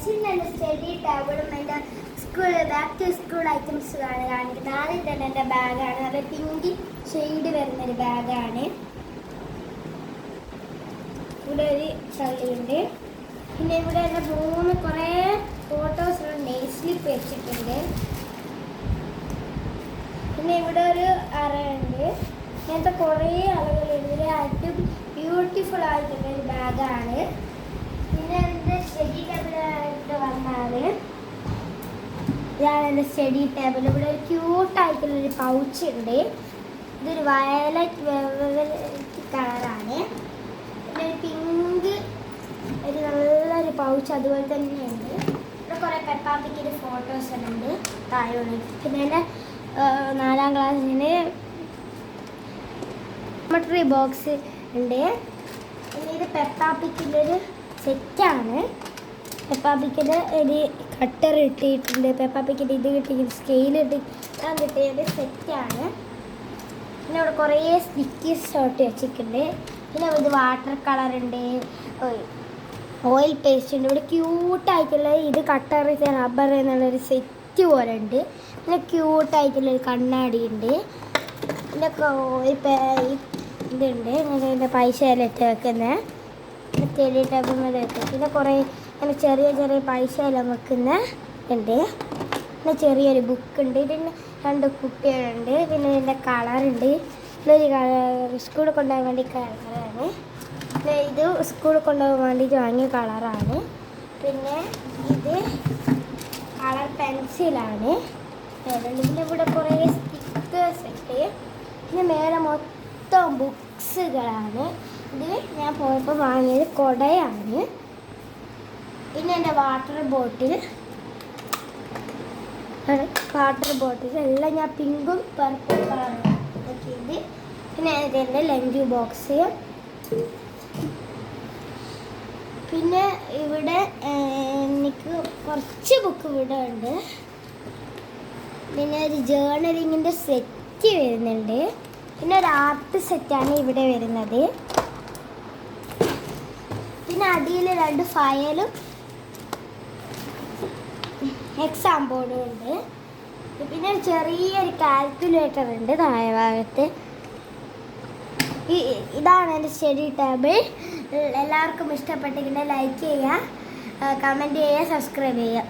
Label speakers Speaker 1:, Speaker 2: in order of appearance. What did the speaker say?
Speaker 1: ബോക്സിൻ്റെ സ്റ്റഡി ടേബിളും എൻ്റെ സ്കൂൾ ബാക്ക് ടു സ്കൂൾ ഐറ്റംസുമാണ് കാണിക്കുന്നത്. ആദ്യം തന്നെ എൻ്റെ ബാഗാണ്, അത് പിങ്ക് ഷെയ്ഡ് വരുന്നൊരു ബാഗാണ്. ഇവിടെ ഒരു ചളിയുണ്ട്. പിന്നെ ഇവിടെ എൻ്റെ കുറേ ഫോട്ടോസ് നെയിൽ സ്ലിപ്പ് വെച്ചിട്ടുണ്ട്. പിന്നെ ഇവിടെ ഒരു അറയുണ്ട്. ഇങ്ങനത്തെ കുറേ അളകളുണ്ട്. ഇതിൽ ഏറ്റവും ബ്യൂട്ടിഫുൾ ആയിട്ടുള്ള ഒരു ബാഗാണ്. പിന്നെ എൻ്റെ സ്റ്റഡി ടേബിളായിട്ട് വന്നാൽ ഇതാണ് എൻ്റെ സ്റ്റഡി ടേബിൾ. ഇവിടെ ഒരു ക്യൂട്ടായിട്ടുള്ളൊരു പൗച്ച് ഉണ്ട്. ഇതൊരു വയലറ്റ് കളറാണ്. പിന്നെ ഒരു പിങ്ക് ഒരു നല്ലൊരു പൗച്ച് അതുപോലെ തന്നെയുണ്ട്. ഇവിടെ കുറേ പെപ്പാപ്പിക്കിൻ്റെ ഫോട്ടോസ് ഉണ്ട് താഴെ. പിന്നെ എൻ്റെ 4ാം ക്ലാസ്സിന് ജോമെട്രി ബോക്സ് ഉണ്ട്. പിന്നെ ഇത് പെപ്പാപ്പിക്കിൻ്റെ ഒരു സെറ്റാണ്. പെപ്പാപ്പിക്കിൻ്റെ ഒരു കട്ടർ കിട്ടിയിട്ടുണ്ട്. പെപ്പാപ്പിക്കിൻ്റെ ഇത് കിട്ടിയിട്ട് സ്കെയിൽ കിട്ടിയത് സെറ്റാണ്. പിന്നെ ഇവിടെ കുറേ സ്റ്റിക്കേഴ്സ് ഷോട്ട് വെച്ചിട്ടുണ്ട്. പിന്നെ ഇത് വാട്ടർ കളറുണ്ട്, ഓയിൽ പേസ്റ്റ് ഉണ്ട്. ഇവിടെ ക്യൂട്ടായിട്ടുള്ള ഇത് കട്ടർ റബ്ബർ എന്നുള്ളൊരു സെറ്റ് പോലെ ഉണ്ട്. പിന്നെ ക്യൂട്ടായിട്ടുള്ളൊരു കണ്ണാടി ഉണ്ട്. പിന്നെ ഇതുണ്ട് ഇങ്ങനെ ഇതിൻ്റെ പൈസ ഇട്ട് വെക്കുന്നത് സ്റ്റഡി ടേബിൾ മേലെ വെക്കുക. പിന്നെ കുറേ ഇങ്ങനെ ചെറിയ ചെറിയ പൈസ എല്ലാം വെക്കുന്ന ഉണ്ട്. പിന്നെ ചെറിയൊരു ബുക്കുണ്ട്. പിന്നെ 2 കുട്ടികളുണ്ട്. പിന്നെ ഇതിൻ്റെ കളറുണ്ട്. ഇതൊരു സ്കൂളിൽ കൊണ്ടുപോകാൻ വേണ്ടി കളറാണ്. പിന്നെ ഇത് സ്കൂളിൽ കൊണ്ടുപോകാൻ വേണ്ടിയിട്ട് വാങ്ങിയ കളറാണ്. പിന്നെ ഇത് കളർ പെൻസിലാണ്. പിന്നെ ഇവിടെ കുറേ സ്റ്റിക്കേഴ്സ് ഉണ്ട്. പിന്നെ മേലെ മൊത്തം ബുക്സുകളാണ്. ഇത് ഞാൻ പോയപ്പോൾ വാങ്ങിയത് കുടയാണ്. പിന്നെ എൻ്റെ വാട്ടർ ബോട്ടിൽ എല്ലാം ഞാൻ പിങ്കും പർപ്പിൾ കളറും നോക്കിയത്. പിന്നെ ഇതിൻ്റെ ലഞ്ച് ബോക്സ്. പിന്നെ ഇവിടെ എനിക്ക് കുറച്ച് ബുക്ക് ഇവിടെ ഉണ്ട്. പിന്നെ ഒരു ജേർണലിങ്ങിൻ്റെ സെറ്റ് വരുന്നുണ്ട്. പിന്നെ ഒരു ആർട്ട് സെറ്റാണ് ഇവിടെ വരുന്നത്. പിന്നെ അടിയിൽ 2 ഫയലും എക്സാം ബോർഡും ഉണ്ട്. പിന്നെ ചെറിയൊരു കാൽക്കുലേറ്റർ ഉണ്ട് താഴെ ഭാഗത്ത്. ഇതാണ് എൻ്റെ സ്റ്റഡി ടേബിൾ. എല്ലാവർക്കും ഇഷ്ടപ്പെട്ടെങ്കിൽ ലൈക്ക് ചെയ്യുക, കമൻറ്റ് ചെയ്യുക, സബ്സ്ക്രൈബ് ചെയ്യുക.